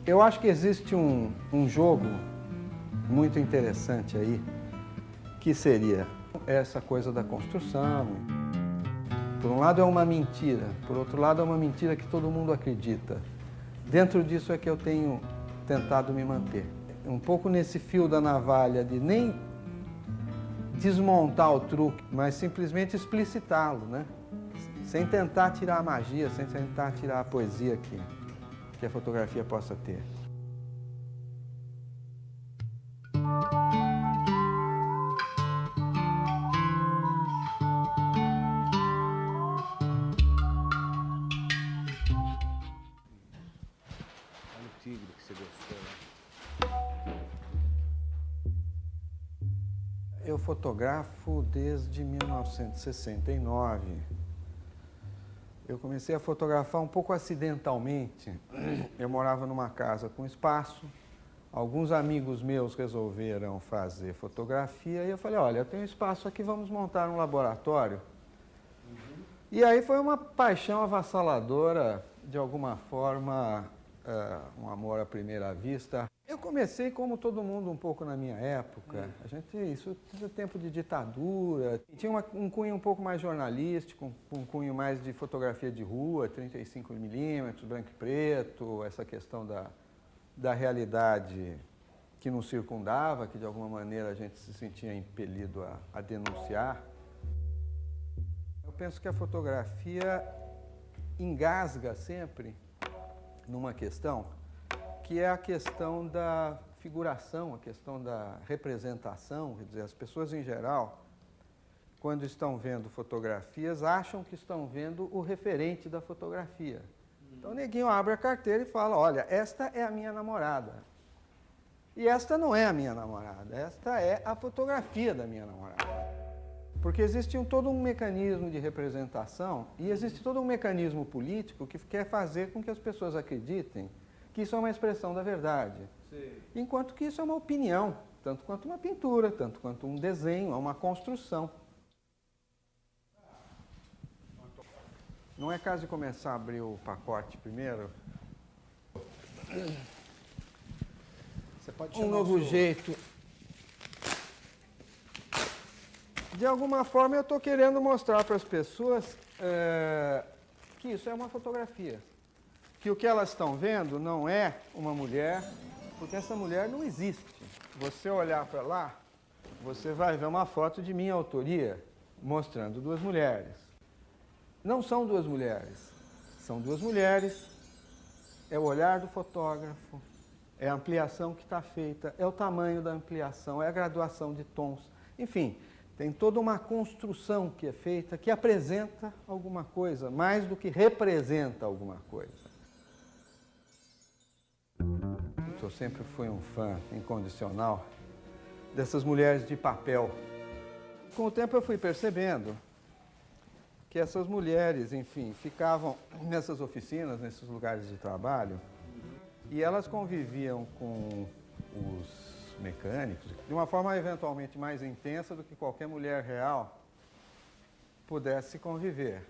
Eu acho que existe um jogo muito interessante aí, que seria essa coisa da construção. Por um lado é uma mentira, por outro lado é uma mentira que todo mundo acredita. Dentro disso é que eu tenho tentado me manter. Um pouco nesse fio da navalha de nem desmontar o truque, mas simplesmente explicitá-lo, né? Sem tentar tirar a magia, sem tentar tirar a poesia que a fotografia possa ter. Olha o tigre que você gostou, né? Eu fotografo desde 1969. Eu comecei a fotografar um pouco acidentalmente. Eu morava numa casa com espaço. Alguns amigos meus resolveram fazer fotografia e eu falei, olha, eu tenho espaço aqui, vamos montar um laboratório. E aí foi uma paixão avassaladora, de alguma forma, um amor à primeira vista. Eu comecei como todo mundo um pouco na minha época. Isso é tempo de ditadura. Tinha um cunho um pouco mais jornalístico, um cunho mais de fotografia de rua, 35mm, branco e preto, essa questão da realidade que nos circundava, que de alguma maneira a gente se sentia impelido a denunciar. Eu penso que a fotografia engasga sempre numa questão, que é a questão da figuração, a questão da representação. Quer dizer, as pessoas em geral, quando estão vendo fotografias, acham que estão vendo o referente da fotografia. Então o neguinho abre a carteira e fala, olha, esta é a minha namorada. E esta não é a minha namorada, esta é a fotografia da minha namorada. Porque existe todo um mecanismo de representação e existe todo um mecanismo político que quer fazer com que as pessoas acreditem que isso é uma expressão da verdade. Sim. Enquanto que isso é uma opinião, tanto quanto uma pintura, tanto quanto um desenho, é uma construção. Não é caso de começar a abrir o pacote primeiro? Você pode Um novo jeito. De alguma forma eu estou querendo mostrar para as pessoas que isso é uma fotografia. Que o que elas estão vendo não é uma mulher, porque essa mulher não existe. Você olhar para lá, você vai ver uma foto de minha autoria, mostrando duas mulheres. Não são duas mulheres, são duas mulheres, é o olhar do fotógrafo, é a ampliação que está feita, é o tamanho da ampliação, é a graduação de tons, enfim, tem toda uma construção que é feita, que apresenta alguma coisa, mais do que representa alguma coisa. Eu sempre fui um fã incondicional dessas mulheres de papel. Com o tempo eu fui percebendo que essas mulheres, enfim, ficavam nessas oficinas, nesses lugares de trabalho, e elas conviviam com os mecânicos de uma forma eventualmente mais intensa do que qualquer mulher real pudesse conviver.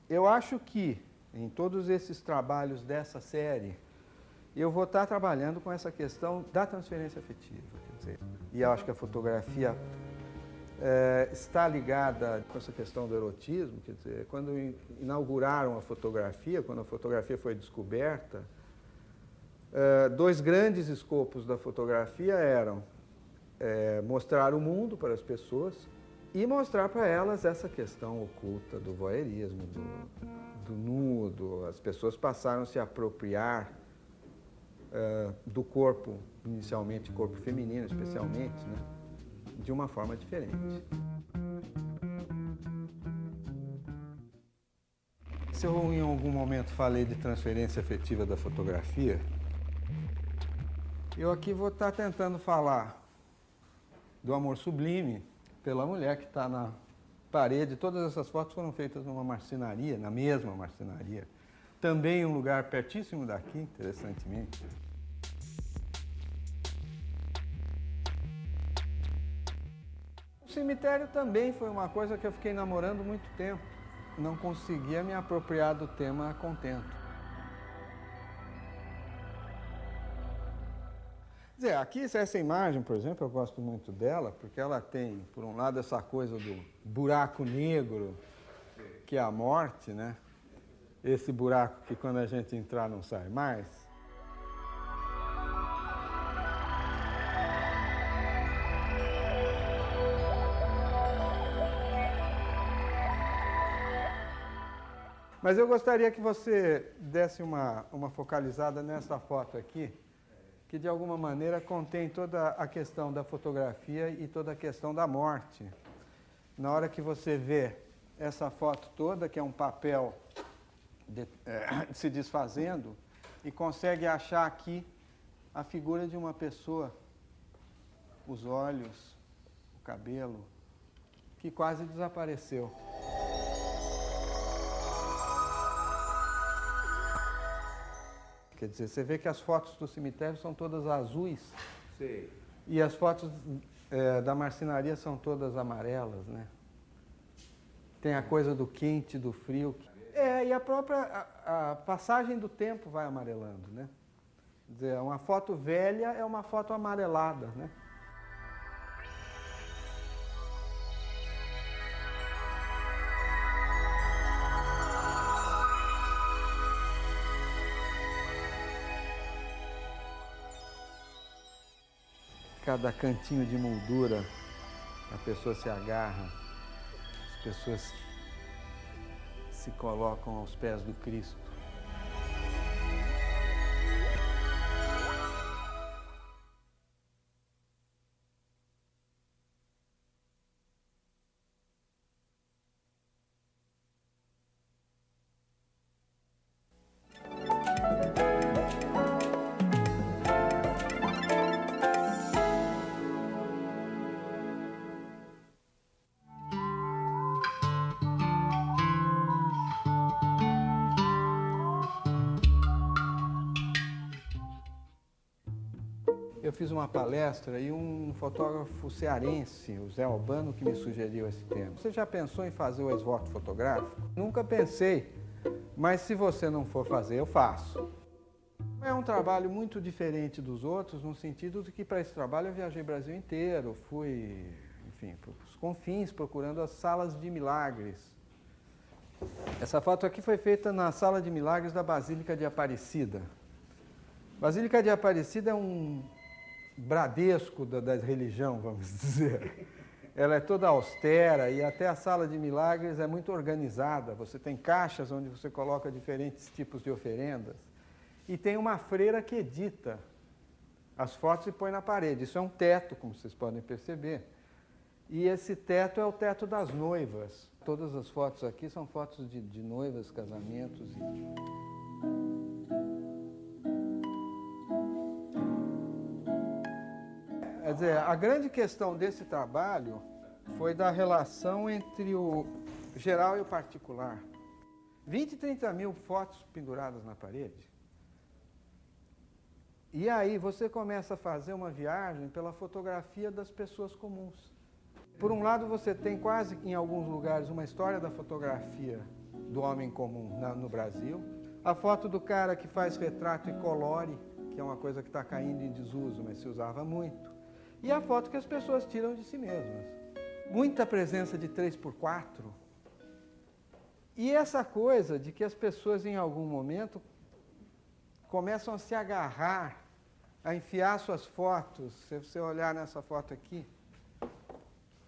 Eu acho que em todos esses trabalhos dessa série, eu vou estar trabalhando com essa questão da transferência afetiva. Quer dizer, e eu acho que a fotografia está ligada com essa questão do erotismo. Quer dizer, quando inauguraram a fotografia, quando a fotografia foi descoberta, dois grandes escopos da fotografia eram mostrar o mundo para as pessoas e mostrar para elas essa questão oculta do voyeurismo, do nudo. As pessoas passaram a se apropriar do corpo, inicialmente corpo feminino especialmente, né, de uma forma diferente. Se eu em algum momento falei de transferência afetiva da fotografia, eu aqui vou estar tentando falar do amor sublime pela mulher que está parede. Todas essas fotos foram feitas numa marcenaria, na mesma marcenaria. Também um lugar pertíssimo daqui, interessantemente. O cemitério também foi uma coisa que eu fiquei namorando muito tempo. Não conseguia me apropriar do tema a contento. Quer dizer, aqui essa imagem, por exemplo, eu gosto muito dela, porque ela tem, por um lado, essa coisa do buraco negro, que é a morte, né? Esse buraco que quando a gente entrar não sai mais. Mas eu gostaria que você desse uma focalizada nessa foto aqui, que de alguma maneira contém toda a questão da fotografia e toda a questão da morte. Na hora que você vê essa foto toda, que é um papel se desfazendo, e consegue achar aqui a figura de uma pessoa, os olhos, o cabelo, que quase desapareceu. Quer dizer, você vê que as fotos do cemitério são todas azuis. Sim. E as fotos da marcenaria são todas amarelas, né? Tem a coisa do quente, do frio. E a própria a passagem do tempo vai amarelando, né? Quer dizer, uma foto velha é uma foto amarelada, né? Cada cantinho de moldura, a pessoa se agarra, as pessoas se colocam aos pés do Cristo. Eu fiz uma palestra e um fotógrafo cearense, o Zé Albano, que me sugeriu esse tema. Você já pensou em fazer o esvoto fotográfico? Nunca pensei, mas se você não for fazer, eu faço. É um trabalho muito diferente dos outros, no sentido de que para esse trabalho eu viajei o Brasil inteiro, fui, enfim, para os confins, procurando as salas de milagres. Essa foto aqui foi feita na sala de milagres da Basílica de Aparecida. Basílica de Aparecida é um Bradesco da religião, vamos dizer. Ela é toda austera e até a sala de milagres é muito organizada. Você tem caixas onde você coloca diferentes tipos de oferendas. E tem uma freira que edita as fotos e põe na parede. Isso é um teto, como vocês podem perceber. E esse teto é o teto das noivas. Todas as fotos aqui são fotos de noivas, casamentos. Quer dizer, a grande questão desse trabalho foi da relação entre o geral e o particular. 20, 30 mil fotos penduradas na parede. E aí você começa a fazer uma viagem pela fotografia das pessoas comuns. Por um lado, você tem quase em alguns lugares uma história da fotografia do homem comum no Brasil. A foto do cara que faz retrato e colore, que é uma coisa que está caindo em desuso, mas se usava muito. E a foto que as pessoas tiram de si mesmas. Muita presença de 3x4. E essa coisa de que as pessoas em algum momento começam a se agarrar, a enfiar suas fotos. Se você olhar nessa foto aqui,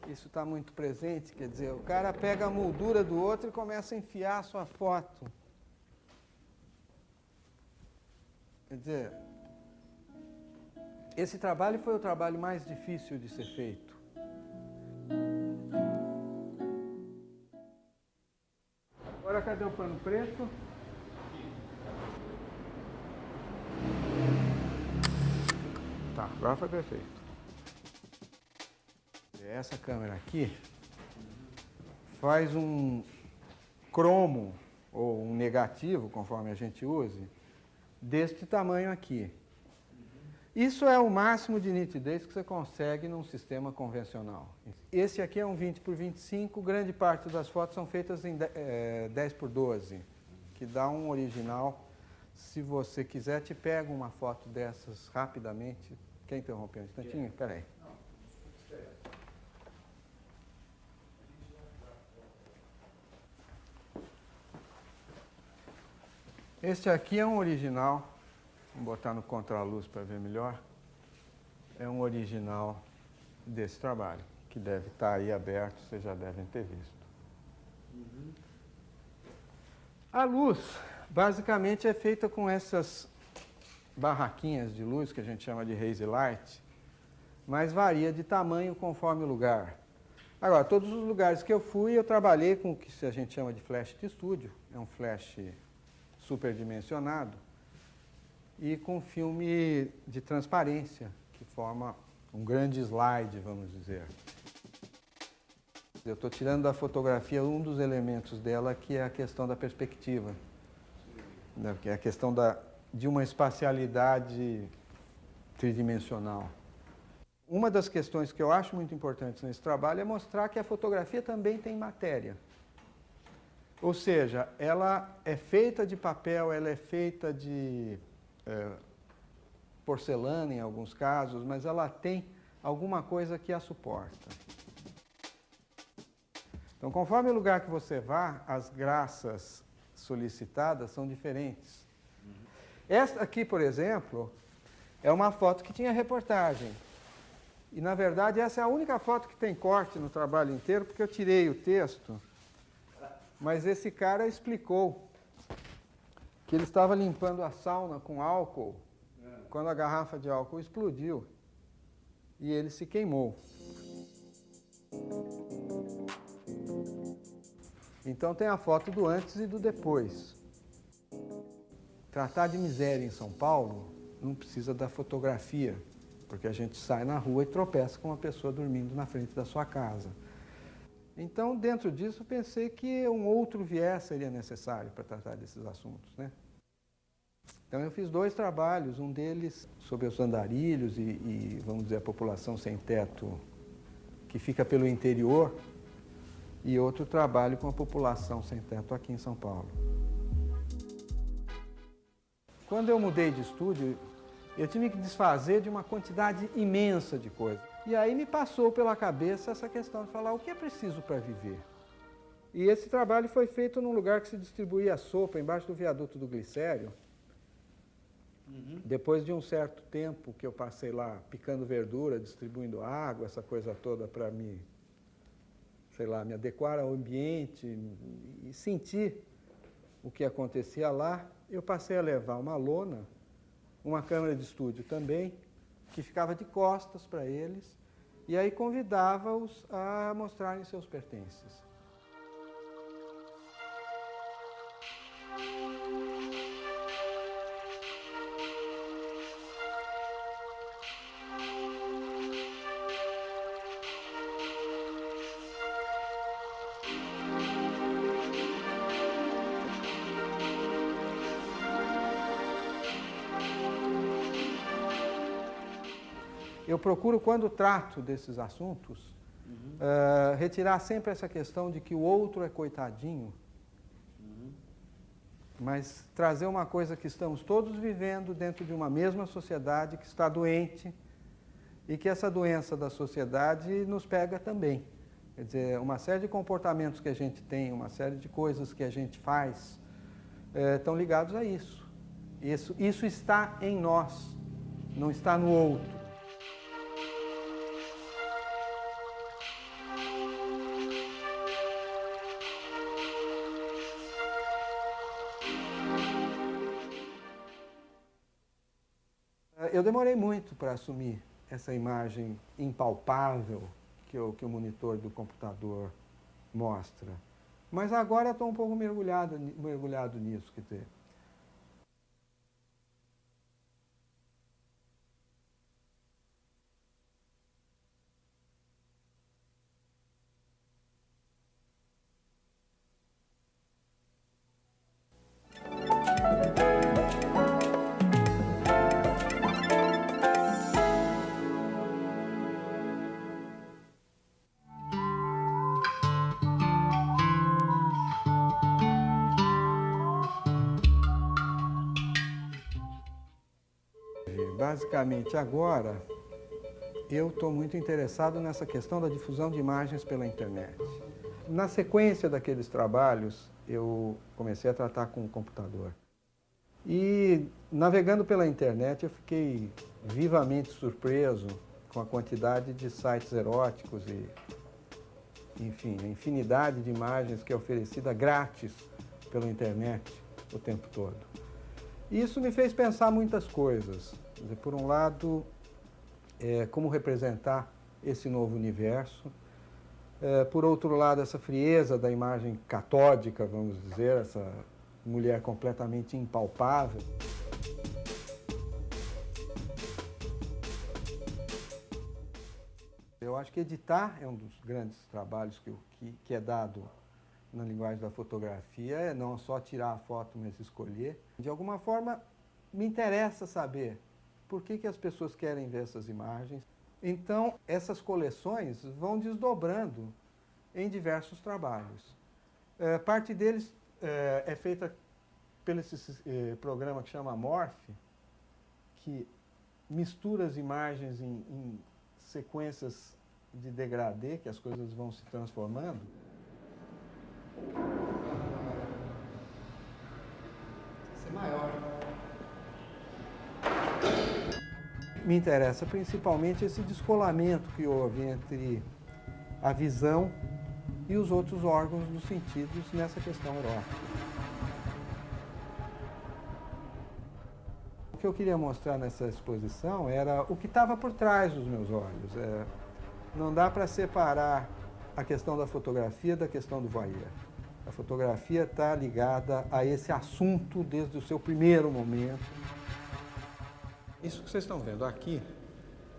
isso está muito presente, quer dizer, o cara pega a moldura do outro e começa a enfiar a sua foto. Quer dizer, esse trabalho foi o trabalho mais difícil de ser feito. Agora cadê o pano preto? Tá, agora foi perfeito. Essa câmera aqui faz um cromo ou um negativo, conforme a gente use, deste tamanho aqui. Isso é o máximo de nitidez que você consegue num sistema convencional. Esse aqui é um 20 por 25, grande parte das fotos são feitas em 10 por 12, que dá um original. Se você quiser, te pego uma foto dessas rapidamente. Quer interromper um instantinho? Espera aí. Este aqui é um original. Vou botar no contraluz para ver melhor. É um original desse trabalho, que deve estar aí aberto, vocês já devem ter visto. A luz, basicamente, é feita com essas barraquinhas de luz, que a gente chama de haze light, mas varia de tamanho conforme o lugar. Agora, todos os lugares que eu fui, eu trabalhei com o que a gente chama de flash de estúdio, é um flash superdimensionado, e com filme de transparência, que forma um grande slide, vamos dizer. Eu estou tirando da fotografia um dos elementos dela, que é a questão da perspectiva, né? Que é a questão de uma espacialidade tridimensional. Uma das questões que eu acho muito importantes nesse trabalho é mostrar que a fotografia também tem matéria. Ou seja, ela é feita de papel, ela é feita de porcelana em alguns casos, mas ela tem alguma coisa que a suporta. Então, conforme o lugar que você vá, as graças solicitadas são diferentes. Esta aqui, por exemplo, é uma foto que tinha reportagem. E, na verdade, essa é a única foto que tem corte no trabalho inteiro, porque eu tirei o texto, mas esse cara explicou que ele estava limpando a sauna com álcool, quando a garrafa de álcool explodiu e ele se queimou. Então tem a foto do antes e do depois. Tratar de miséria em São Paulo não precisa da fotografia, porque a gente sai na rua e tropeça com uma pessoa dormindo na frente da sua casa. Então, dentro disso, pensei que um outro viés seria necessário para tratar desses assuntos, né? Então, eu fiz 2 trabalhos, um deles sobre os andarilhos e, vamos dizer, a população sem teto que fica pelo interior, e outro trabalho com a população sem teto aqui em São Paulo. Quando eu mudei de estúdio, eu tive que desfazer de uma quantidade imensa de coisas. E aí me passou pela cabeça essa questão de falar o que é preciso para viver. E esse trabalho foi feito num lugar que se distribuía sopa, embaixo do viaduto do Glicério. Depois de um certo tempo que eu passei lá picando verdura, distribuindo água, essa coisa toda para me adequar ao ambiente e sentir o que acontecia lá, eu passei a levar uma lona, uma câmera de estúdio também, que ficava de costas para eles, e aí convidava-os a mostrarem seus pertences. Eu procuro, quando trato desses assuntos, retirar sempre essa questão de que o outro é coitadinho, mas trazer uma coisa que estamos todos vivendo dentro de uma mesma sociedade que está doente e que essa doença da sociedade nos pega também. Quer dizer, uma série de comportamentos que a gente tem, uma série de coisas que a gente faz, estão ligados a isso. Isso está em nós, não está no outro. Eu demorei muito para assumir essa imagem impalpável que o monitor do computador mostra. Mas agora estou um pouco mergulhado nisso. Quer dizer, Basicamente, agora, eu estou muito interessado nessa questão da difusão de imagens pela internet. Na sequência daqueles trabalhos, eu comecei a tratar com o computador. E, navegando pela internet, eu fiquei vivamente surpreso com a quantidade de sites eróticos e, enfim, a infinidade de imagens que é oferecida grátis pela internet o tempo todo. E isso me fez pensar muitas coisas. Quer dizer, por um lado, como representar esse novo universo. Por outro lado, essa frieza da imagem catódica, vamos dizer, essa mulher completamente impalpável. Eu acho que editar é um dos grandes trabalhos que é dado na linguagem da fotografia, é não só tirar a foto, mas escolher. De alguma forma, me interessa saber por que as pessoas querem ver essas imagens. Então, essas coleções vão desdobrando em diversos trabalhos. Parte deles é feita pelo esse programa que chama Morph, que mistura as imagens em sequências de degradê, que as coisas vão se transformando. Ser maior. Me interessa principalmente esse descolamento que houve entre a visão e os outros órgãos dos sentidos nessa questão erótica. O que eu queria mostrar nessa exposição era o que estava por trás dos meus olhos. Não dá para separar a questão da fotografia da questão do voyeur. A fotografia está ligada a esse assunto desde o seu primeiro momento. Isso que vocês estão vendo aqui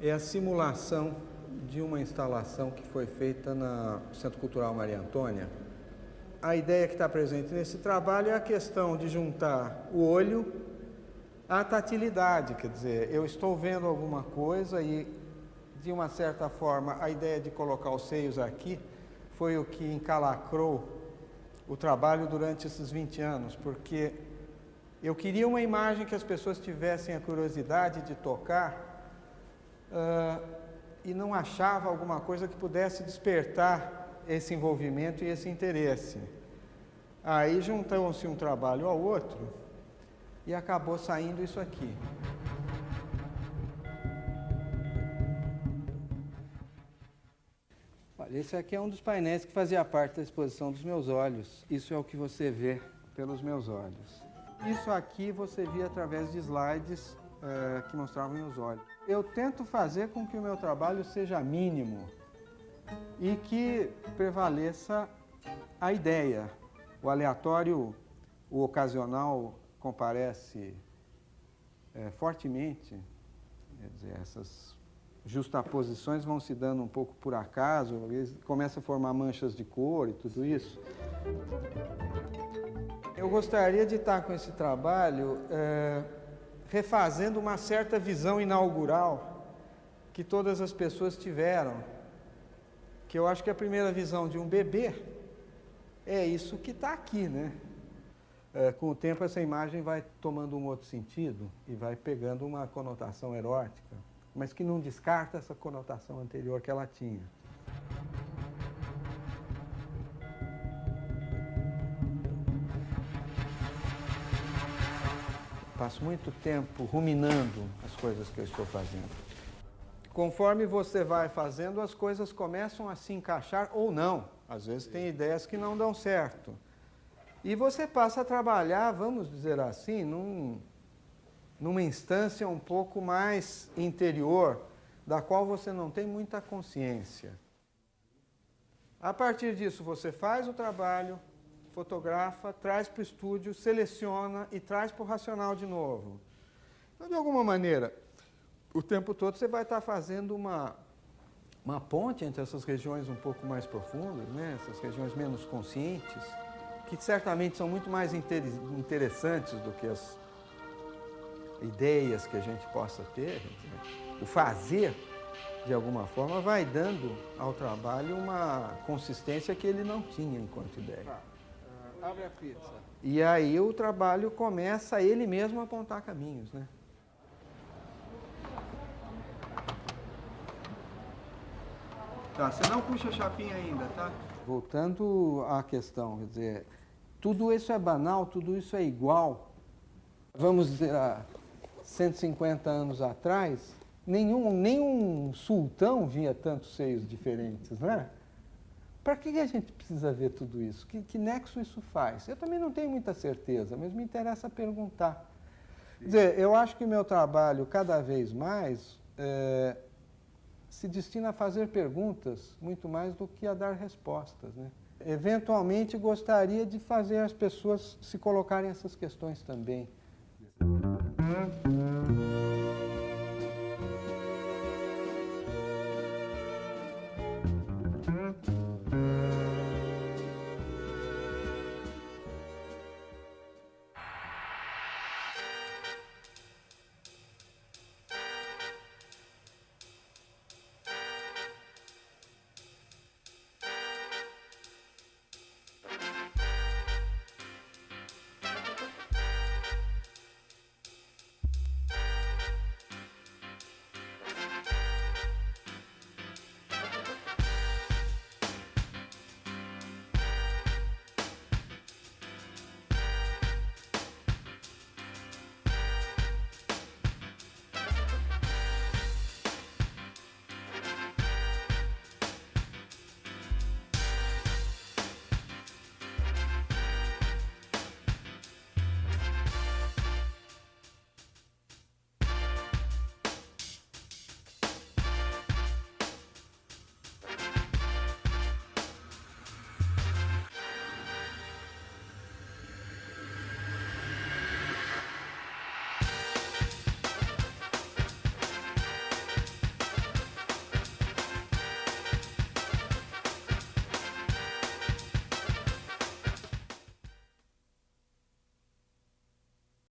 é a simulação de uma instalação que foi feita no Centro Cultural Maria Antônia. A ideia que está presente nesse trabalho é a questão de juntar o olho à tatilidade, quer dizer, eu estou vendo alguma coisa e, de uma certa forma, a ideia de colocar os seios aqui foi o que encalacrou o trabalho durante esses 20 anos, porque eu queria uma imagem que as pessoas tivessem a curiosidade de tocar e não achava alguma coisa que pudesse despertar esse envolvimento e esse interesse. Aí juntou-se um trabalho ao outro e acabou saindo isso aqui. Olha, esse aqui é um dos painéis que fazia parte da exposição dos meus olhos. Isso é o que você vê pelos meus olhos. Isso aqui você via através de slides que mostravam meus olhos. Eu tento fazer com que o meu trabalho seja mínimo e que prevaleça a ideia. O aleatório, o ocasional comparece fortemente, quer dizer, essas justaposições vão se dando um pouco por acaso, começa a formar manchas de cor e tudo isso. Eu gostaria de estar com esse trabalho refazendo uma certa visão inaugural que todas as pessoas tiveram, que eu acho que a primeira visão de um bebê é isso que está aqui, né? Com o tempo essa imagem vai tomando um outro sentido e vai pegando uma conotação erótica, mas que não descarta essa conotação anterior que ela tinha. Passo muito tempo ruminando as coisas que eu estou fazendo. Conforme você vai fazendo, as coisas começam a se encaixar ou não. Às vezes tem ideias que não dão certo. E você passa a trabalhar, vamos dizer assim, numa instância um pouco mais interior, da qual você não tem muita consciência. A partir disso, você faz o trabalho, fotografa, traz para o estúdio, seleciona e traz para o racional de novo. Então, de alguma maneira, o tempo todo você vai estar fazendo uma ponte entre essas regiões um pouco mais profundas, né? Essas regiões menos conscientes, que certamente são muito mais interessantes do que as ideias que a gente possa ter. O fazer, de alguma forma, vai dando ao trabalho uma consistência que ele não tinha enquanto ideia. Abre a pizza. E aí o trabalho começa ele mesmo a apontar caminhos, né? Tá, você não puxa a chapinha ainda, tá? Voltando à questão, quer dizer, tudo isso é banal, tudo isso é igual. Vamos dizer, há 150 anos atrás, nenhum sultão via tantos seios diferentes, não é? Para que a gente precisa ver tudo isso? Que nexo isso faz? Eu também não tenho muita certeza, mas me interessa perguntar. Quer dizer, eu acho que o meu trabalho, cada vez mais, se destina a fazer perguntas muito mais do que a dar respostas, né? Eventualmente, gostaria de fazer as pessoas se colocarem essas questões também.